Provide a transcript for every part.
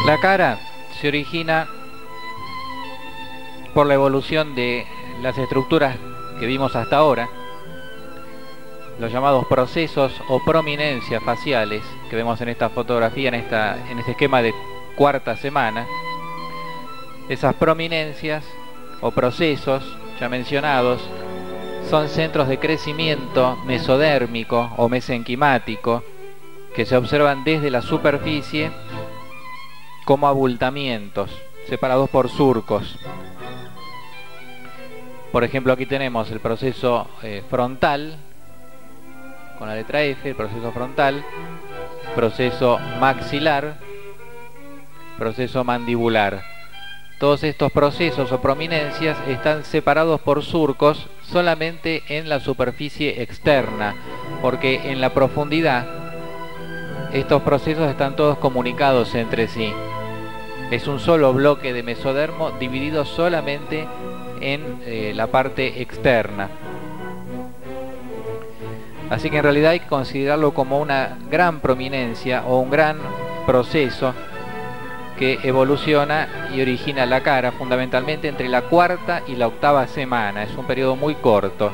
La cara se origina por la evolución de las estructuras que vimos hasta ahora, los llamados procesos o prominencias faciales que vemos en esta fotografía, en este esquema de cuarta semana. Esas prominencias o procesos ya mencionados son centros de crecimiento mesodérmico o mesenquimático que se observan desde la superficie como abultamientos separados por surcos. Por ejemplo, aquí tenemos el proceso frontal con la letra F, el proceso frontal, proceso maxilar, proceso mandibular. Todos estos procesos o prominencias están separados por surcos solamente en la superficie externa, porque en la profundidad estos procesos están todos comunicados entre sí. Es un solo bloque de mesodermo dividido solamente en la parte externa. Así que en realidad hay que considerarlo como una gran prominencia o un gran proceso que evoluciona y origina la cara fundamentalmente entre la cuarta y la octava semana. Es un periodo muy corto.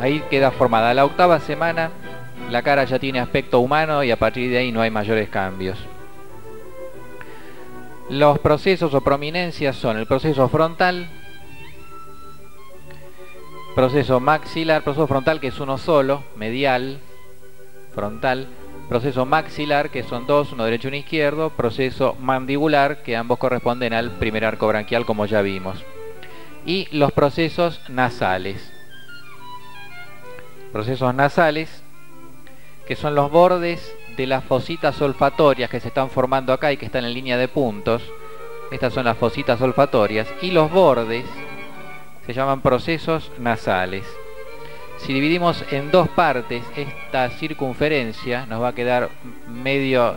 Ahí queda formada la octava semana, la cara ya tiene aspecto humano y a partir de ahí no hay mayores cambios. Los procesos o prominencias son el proceso frontal, proceso maxilar, proceso frontal que es uno solo, medial, frontal, proceso maxilar que son dos, uno derecho y uno izquierdo, proceso mandibular que ambos corresponden al primer arco branquial como ya vimos. Y los procesos nasales. Procesos nasales que son los bordes de las fositas olfatorias que se están formando acá y que están en línea de puntos. Estas son las fositas olfatorias y los bordes se llaman procesos nasales. Si dividimos en dos partes esta circunferencia, nos va a quedar medio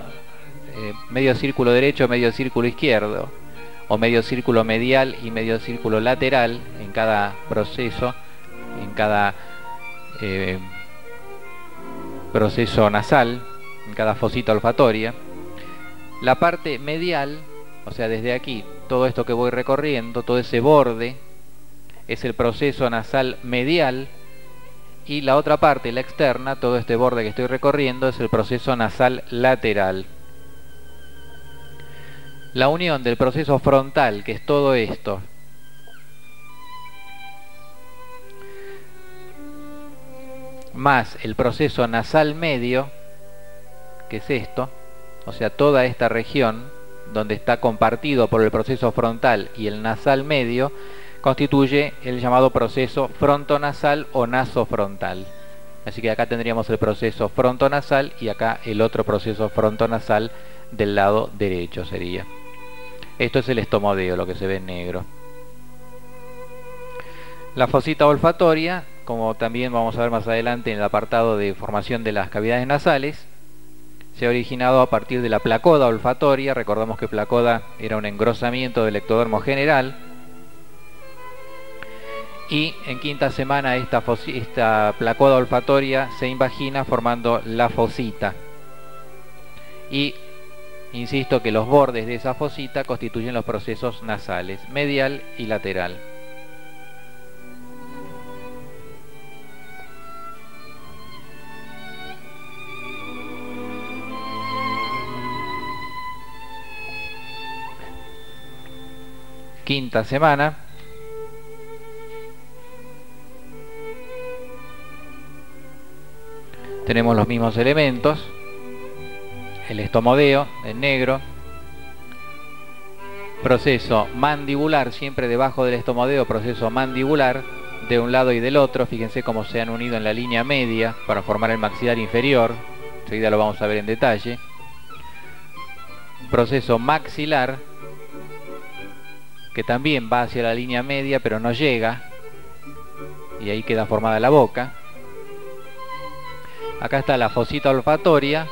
círculo derecho, medio círculo izquierdo, o medio círculo medial y medio círculo lateral en cada proceso, en cada proceso nasal, en cada fosita olfatoria. La parte medial, o sea, desde aquí, todo esto que voy recorriendo, todo ese borde, es el proceso nasal medial, y la otra parte, la externa, todo este borde que estoy recorriendo, es el proceso nasal lateral. La unión del proceso frontal, que es todo esto, más el proceso nasal medio, que es esto, o sea, toda esta región donde está compartido por el proceso frontal y el nasal medio, constituye el llamado proceso frontonasal o nasofrontal. Así que acá tendríamos el proceso frontonasal y acá el otro proceso frontonasal del lado derecho sería. Esto es el estomodeo, lo que se ve en negro. La fosita olfatoria, como también vamos a ver más adelante en el apartado de formación de las cavidades nasales, se ha originado a partir de la placoda olfatoria. Recordamos que placoda era un engrosamiento del ectodermo general. Y en quinta semana esta placoda olfatoria se invagina formando la fosita. Y insisto que los bordes de esa fosita constituyen los procesos nasales, medial y lateral. Quinta semana. Tenemos los mismos elementos, el estomodeo en negro, proceso mandibular siempre debajo del estomodeo, proceso mandibular de un lado y del otro. Fíjense cómo se han unido en la línea media para formar el maxilar inferior, enseguida lo vamos a ver en detalle. Proceso maxilar que también va hacia la línea media pero no llega y ahí queda formada la boca. Acá está la fosita olfatoria,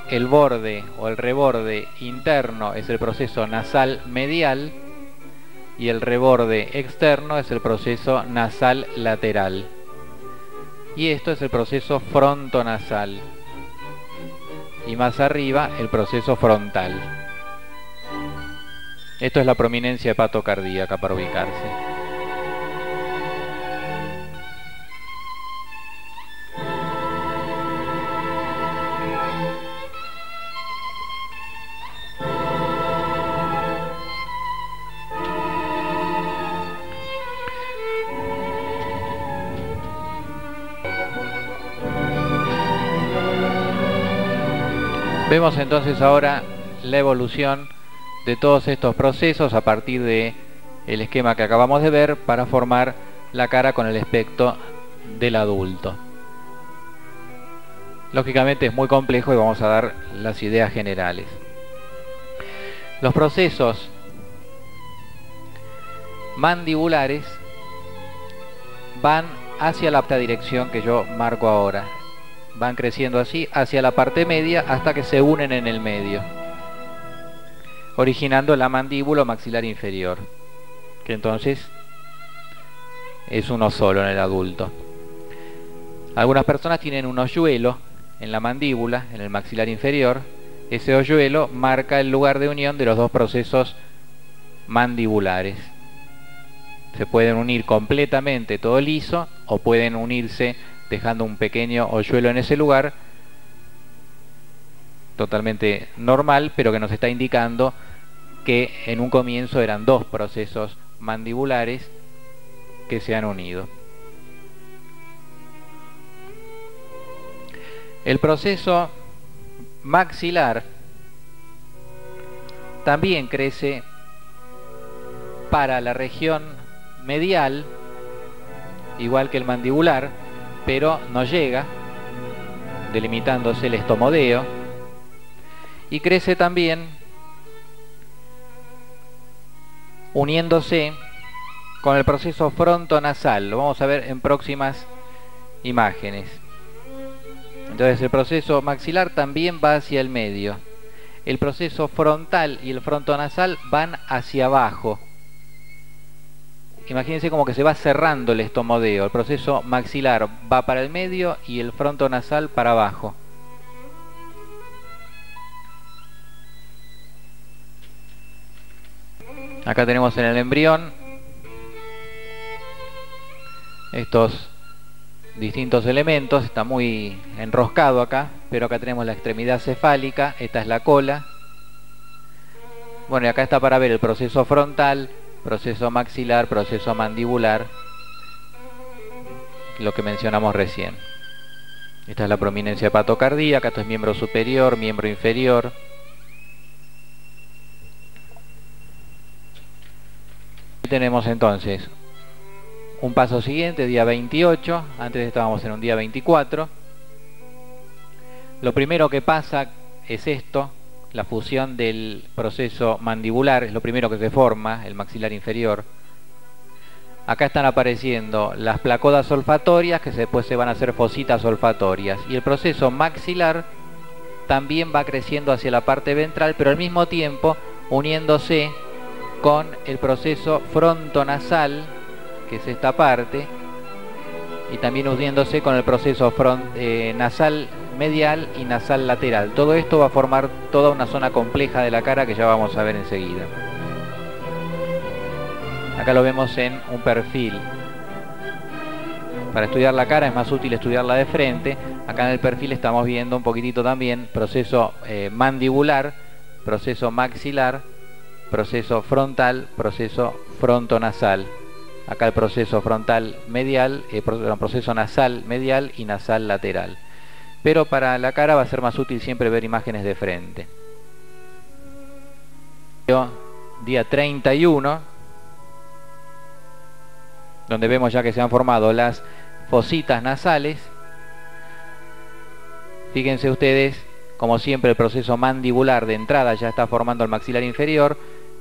el borde o el reborde interno es el proceso nasal medial y el reborde externo es el proceso nasal lateral. Y esto es el proceso frontonasal. y más arriba el proceso frontal. Esto es la prominencia hepatocardíaca para ubicarse. Vemos entonces ahora la evolución de todos estos procesos a partir de el esquema que acabamos de ver para formar la cara con el aspecto del adulto. Lógicamente es muy complejo y vamos a dar las ideas generales. Los procesos mandibulares van hacia la dirección que yo marco ahora. Van creciendo así hacia la parte media hasta que se unen en el medio, originando la mandíbula maxilar inferior, que entonces es uno solo en el adulto. Algunas personas tienen un hoyuelo en la mandíbula, en el maxilar inferior. Ese hoyuelo marca el lugar de unión de los dos procesos mandibulares. Se pueden unir completamente todo liso o pueden unirse dejando un pequeño hoyuelo en ese lugar, totalmente normal, pero que nos está indicando que en un comienzo eran dos procesos mandibulares que se han unido. El proceso maxilar también crece para la región medial, igual que el mandibular, pero no llega, delimitándose el estomodeo, y crece también uniéndose con el proceso frontonasal. Lo vamos a ver en próximas imágenes. Entonces el proceso maxilar también va hacia el medio. El proceso frontal y el frontonasal van hacia abajo. Imagínense como que se va cerrando el estomodeo. El proceso maxilar va para el medio y el frontonasal para abajo. Acá tenemos en el embrión estos distintos elementos. Está muy enroscado acá, pero acá tenemos la extremidad cefálica. Esta es la cola. Bueno, y acá está para ver el proceso frontal, proceso maxilar, proceso mandibular, lo que mencionamos recién. Esta es la prominencia hepatocardíaca, esto es miembro superior, miembro inferior. Y tenemos entonces un paso siguiente, día 28, antes estábamos en un día 24. Lo primero que pasa es esto. La fusión del proceso mandibular es lo primero que se forma, el maxilar inferior. Acá están apareciendo las placodas olfatorias, que después se van a hacer fositas olfatorias. Y el proceso maxilar también va creciendo hacia la parte ventral, pero al mismo tiempo uniéndose con el proceso frontonasal, que es esta parte, y también uniéndose con el proceso nasal medial y nasal lateral. Todo esto va a formar toda una zona compleja de la cara que ya vamos a ver enseguida. Acá lo vemos en un perfil. Para estudiar la cara es más útil estudiarla de frente. Acá en el perfil estamos viendo un poquitito también proceso mandibular, proceso maxilar, proceso frontal, proceso frontonasal. Acá el proceso frontal medial, proceso nasal medial y nasal lateral. Pero para la cara va a ser más útil siempre ver imágenes de frente. Día 31, donde vemos ya que se han formado las fositas nasales. Fíjense ustedes, como siempre, el proceso mandibular de entrada ya está formando el maxilar inferior,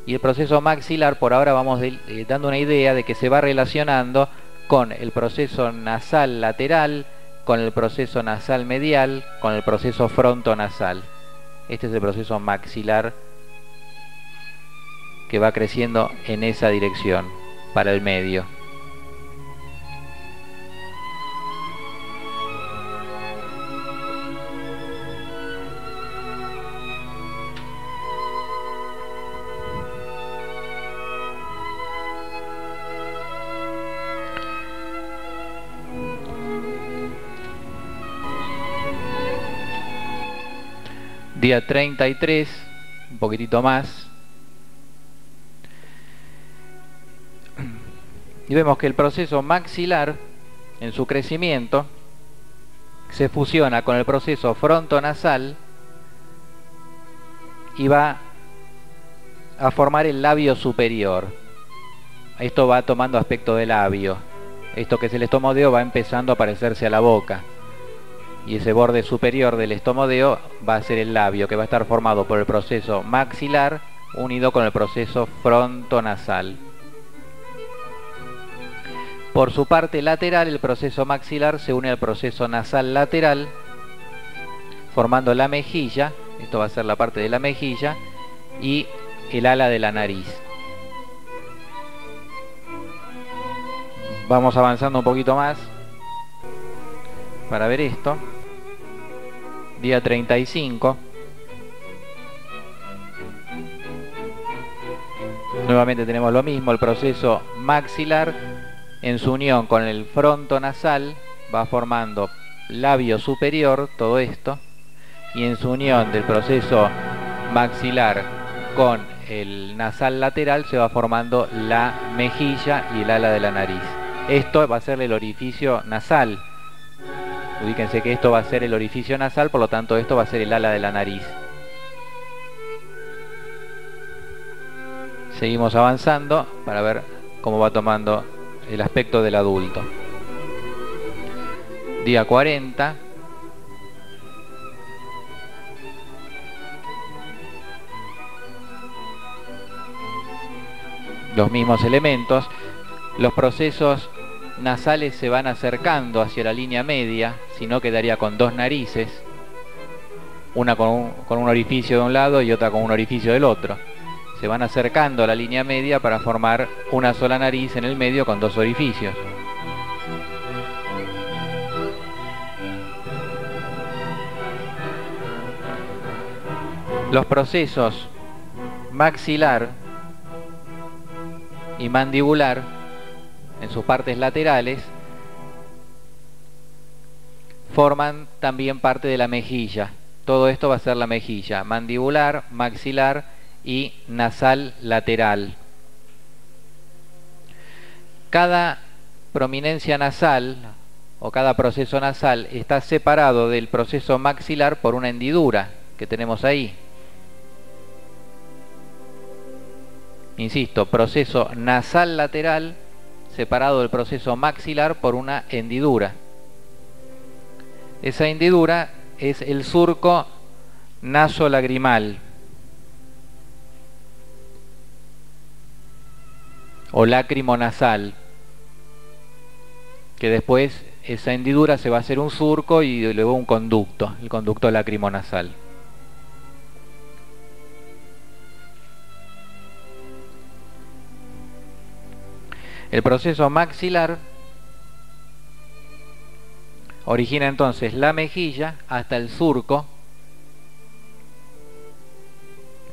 y el proceso maxilar por ahora vamos dando una idea de que se va relacionando con el proceso nasal lateral, con el proceso nasal medial, con el proceso frontonasal. Este es el proceso maxilar que va creciendo en esa dirección, para el medio. Día 33, un poquitito más. Y vemos que el proceso maxilar, en su crecimiento, se fusiona con el proceso frontonasal y va a formar el labio superior. Esto va tomando aspecto de labio. Esto que es el estomodeo va empezando a parecerse a la boca. Y ese borde superior del estomodeo va a ser el labio, que va a estar formado por el proceso maxilar unido con el proceso frontonasal. Por su parte lateral, el proceso maxilar se une al proceso nasal lateral, formando la mejilla. Esto va a ser la parte de la mejilla y el ala de la nariz. Vamos avanzando un poquito más para ver esto. Día 35. Nuevamente tenemos lo mismo, el proceso maxilar en su unión con el frontonasal va formando labio superior, todo esto, y en su unión del proceso maxilar con el nasal lateral se va formando la mejilla y el ala de la nariz. Esto va a ser el orificio nasal. Ubíquense que esto va a ser el orificio nasal, por lo tanto esto va a ser el ala de la nariz. Seguimos avanzando para ver cómo va tomando el aspecto del adulto. Día 40. Los mismos elementos. Los procesos nasales se van acercando hacia la línea media, si no quedaría con dos narices, una con un orificio de un lado y otra con un orificio del otro. Se van acercando a la línea media para formar una sola nariz en el medio con dos orificios. Los procesos maxilar y mandibular en sus partes laterales forman también parte de la mejilla. Todo esto va a ser la mejilla mandibular, maxilar y nasal lateral. Cada prominencia nasal o cada proceso nasal está separado del proceso maxilar por una hendidura que tenemos ahí. Insisto, proceso nasal lateral separado del proceso maxilar por una hendidura. Esa hendidura es el surco nasolagrimal o lácrimo nasal, que después esa hendidura se va a hacer un surco y luego un conducto, el conducto lacrimonasal. El proceso maxilar origina entonces la mejilla hasta el surco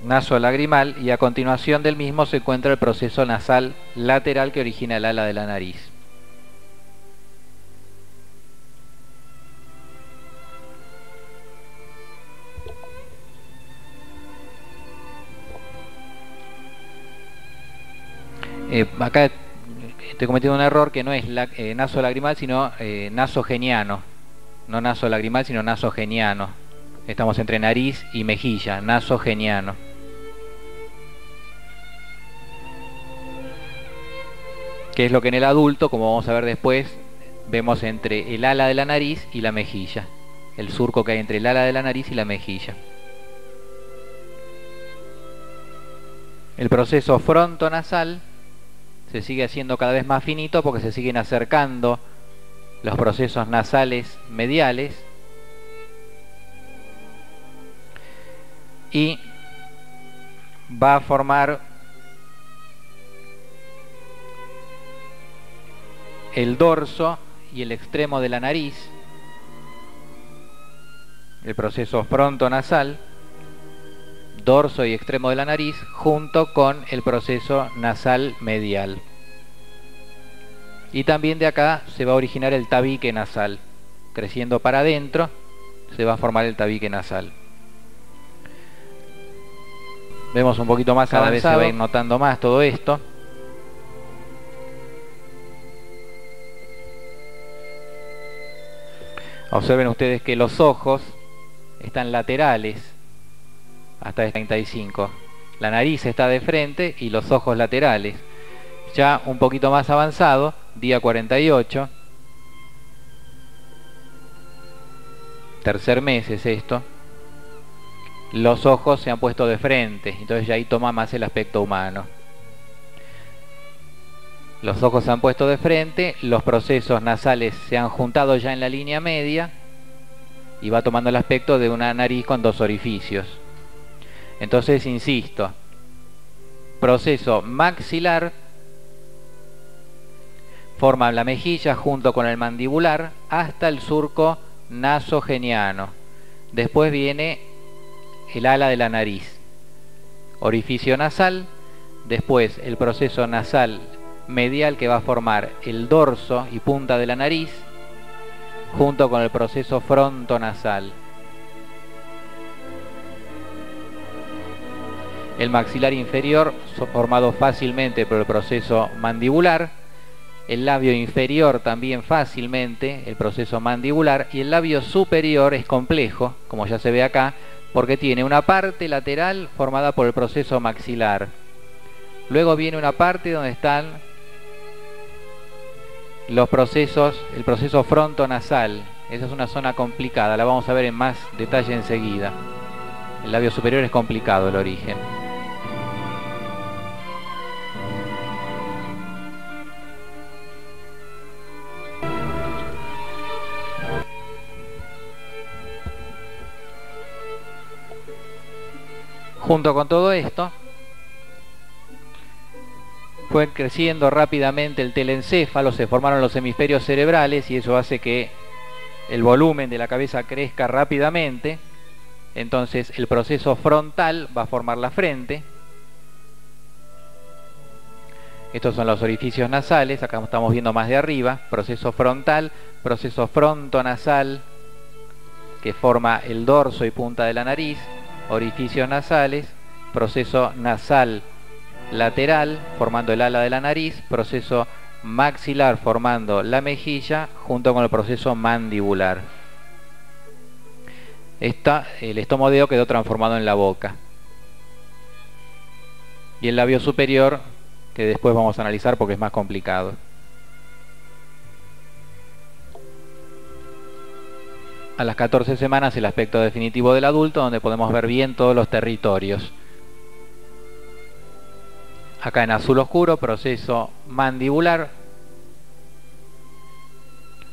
nasolagrimal y a continuación del mismo se encuentra el proceso nasal lateral que origina el ala de la nariz. Acá estoy cometiendo un error que no es nasolagrimal sino nasogeniano. No nasolagrimal sino nasogeniano. Estamos entre nariz y mejilla, nasogeniano. Que es lo que en el adulto, como vamos a ver después, vemos entre el ala de la nariz y la mejilla. El surco que hay entre el ala de la nariz y la mejilla. El proceso frontonasal se sigue haciendo cada vez más finito porque se siguen acercando los procesos nasales mediales y va a formar el dorso y el extremo de la nariz, el proceso frontonasal, dorso y extremo de la nariz, junto con el proceso nasal medial. Y también de acá se va a originar el tabique nasal. Creciendo para adentro se va a formar el tabique nasal. Vemos un poquito más cada avanzado. Vez se va a ir notando más todo esto. Observen ustedes que los ojos están laterales hasta el 35. La nariz está de frente y los ojos laterales. Ya un poquito más avanzado, día 48. Tercer mes es esto. Los ojos se han puesto de frente, entonces ya ahí toma más el aspecto humano. Los ojos se han puesto de frente, los procesos nasales se han juntado ya en la línea media y va tomando el aspecto de una nariz con dos orificios. Entonces, insisto, proceso maxilar forma la mejilla junto con el mandibular hasta el surco nasogeniano. Después viene el ala de la nariz, orificio nasal, después el proceso nasal medial que va a formar el dorso y punta de la nariz junto con el proceso frontonasal. El maxilar inferior formado fácilmente por el proceso mandibular, el labio inferior también fácilmente el proceso mandibular, y el labio superior es complejo, como ya se ve acá, porque tiene una parte lateral formada por el proceso maxilar. Luego viene una parte donde están los procesos, el proceso frontonasal. Esa es una zona complicada, la vamos a ver en más detalle enseguida. El labio superior es complicado el origen. Junto con todo esto, fue creciendo rápidamente el telencéfalo, se formaron los hemisferios cerebrales y eso hace que el volumen de la cabeza crezca rápidamente. Entonces el proceso frontal va a formar la frente. Estos son los orificios nasales, acá estamos viendo más de arriba, proceso frontal, proceso frontonasal que forma el dorso y punta de la nariz, orificios nasales, proceso nasal lateral formando el ala de la nariz, proceso maxilar formando la mejilla junto con el proceso mandibular. El estomodeo quedó transformado en la boca. Y el labio superior, que después vamos a analizar porque es más complicado. A las 14 semanas el aspecto definitivo del adulto, donde podemos ver bien todos los territorios. Acá en azul oscuro, proceso mandibular,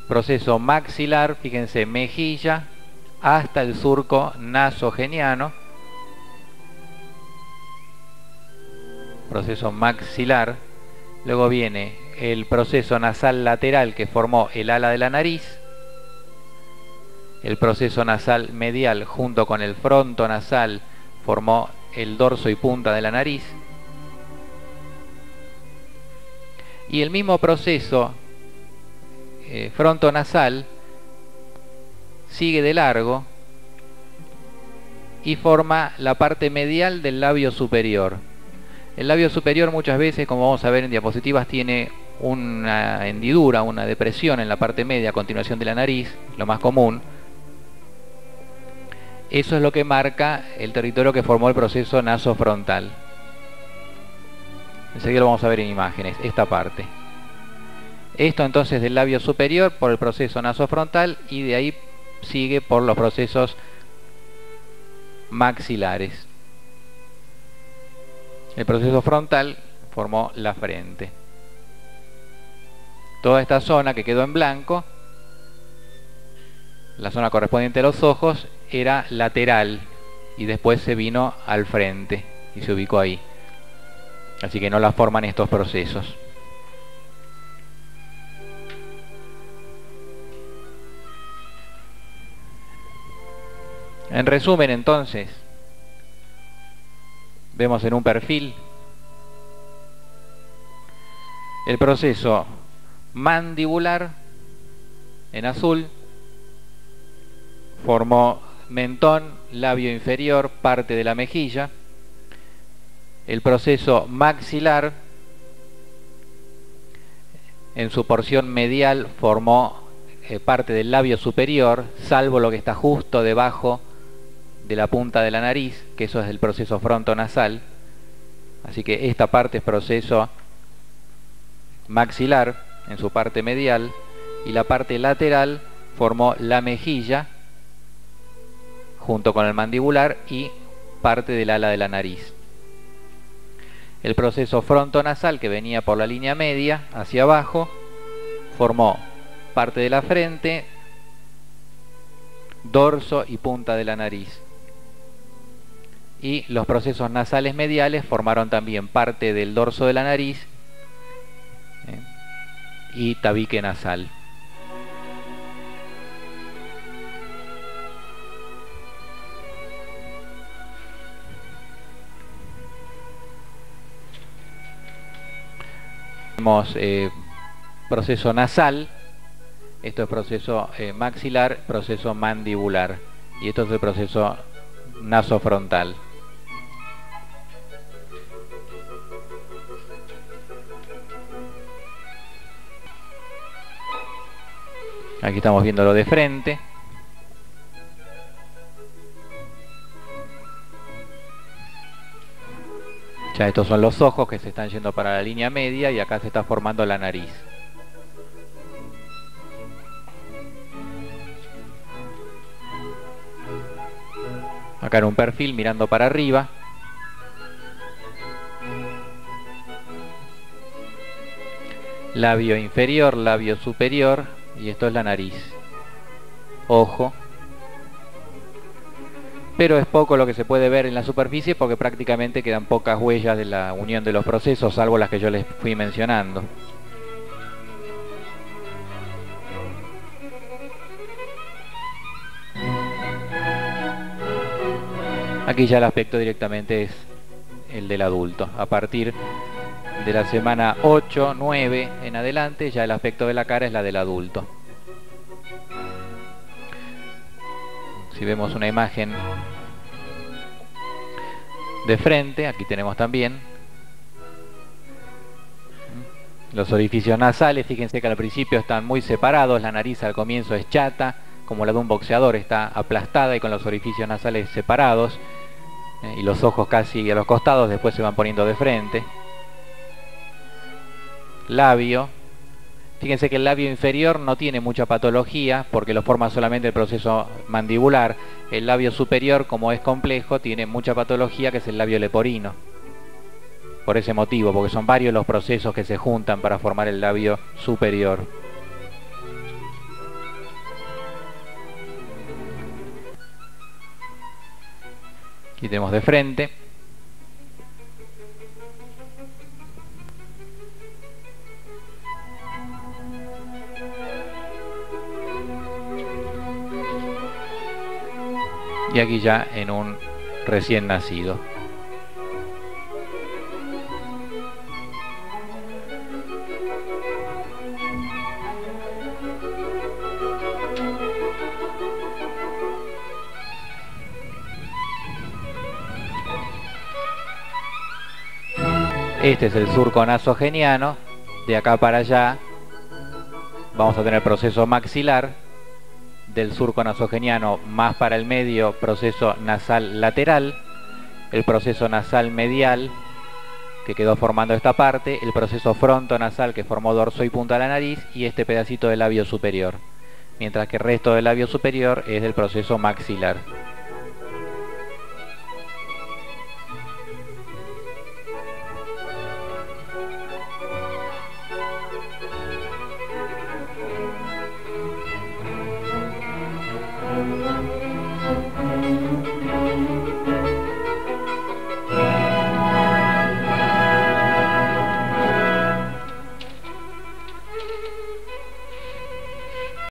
proceso maxilar, fíjense, mejilla, hasta el surco nasogeniano, proceso maxilar. Luego viene el proceso nasal lateral que formó el ala de la nariz, el proceso nasal medial junto con el frontonasal formó el dorso y punta de la nariz, y el mismo proceso frontonasal sigue de largo y forma la parte medial del labio superior. El labio superior muchas veces, como vamos a ver en diapositivas, tiene una hendidura, una depresión en la parte media a continuación de la nariz, lo más común. Eso es lo que marca el territorio que formó el proceso nasofrontal. Enseguida lo vamos a ver en imágenes, esta parte. Esto entonces del labio superior por el proceso nasofrontal y de ahí sigue por los procesos maxilares. El proceso frontal formó la frente. Toda esta zona que quedó en blanco, la zona correspondiente a los ojos, era lateral y después se vino al frente y se ubicó ahí. Así que no la forman estos procesos. En resumen, entonces, vemos en un perfil el proceso mandibular en azul, formó mentón, labio inferior, parte de la mejilla. El proceso maxilar, en su porción medial, formó parte del labio superior, salvo lo que está justo debajo de la punta de la nariz, que eso es el proceso frontonasal. Así que esta parte es proceso maxilar en su parte medial, y la parte lateral formó la mejilla junto con el mandibular y parte del ala de la nariz. El proceso frontonasal, que venía por la línea media hacia abajo, formó parte de la frente, dorso y punta de la nariz. Y los procesos nasales mediales formaron también parte del dorso de la nariz y tabique nasal. Tenemos proceso nasal, esto es proceso maxilar, proceso mandibular, y esto es el proceso nasofrontal. Aquí estamos viéndolo de frente. Ya estos son los ojos que se están yendo para la línea media, y acá se está formando la nariz. Acá en un perfil mirando para arriba. Labio inferior, labio superior, y esto es la nariz. Ojo. Pero es poco lo que se puede ver en la superficie, porque prácticamente quedan pocas huellas de la unión de los procesos, salvo las que yo les fui mencionando. Aquí ya el aspecto directamente es el del adulto. A partir de la semana 8, 9 en adelante, ya el aspecto de la cara es la del adulto. Si vemos una imagen de frente, aquí tenemos también los orificios nasales. Fíjense que al principio están muy separados, la nariz al comienzo es chata, como la de un boxeador, está aplastada y con los orificios nasales separados, y los ojos casi a los costados, después se van poniendo de frente. Labio. Fíjense que el labio inferior no tiene mucha patología porque lo forma solamente el proceso mandibular. El labio superior, como es complejo, tiene mucha patología, que es el labio leporino. Por ese motivo, porque son varios los procesos que se juntan para formar el labio superior. Aquí tenemos de frente. Y aquí ya en un recién nacido. Este es el surco nasogeniano. De acá para allá vamos a tener proceso maxilar. Del surco nasogeniano más para el medio, proceso nasal lateral. El proceso nasal medial, que quedó formando esta parte. El proceso frontonasal, que formó dorso y punta de la nariz. Y este pedacito del labio superior. Mientras que el resto del labio superior es del proceso maxilar.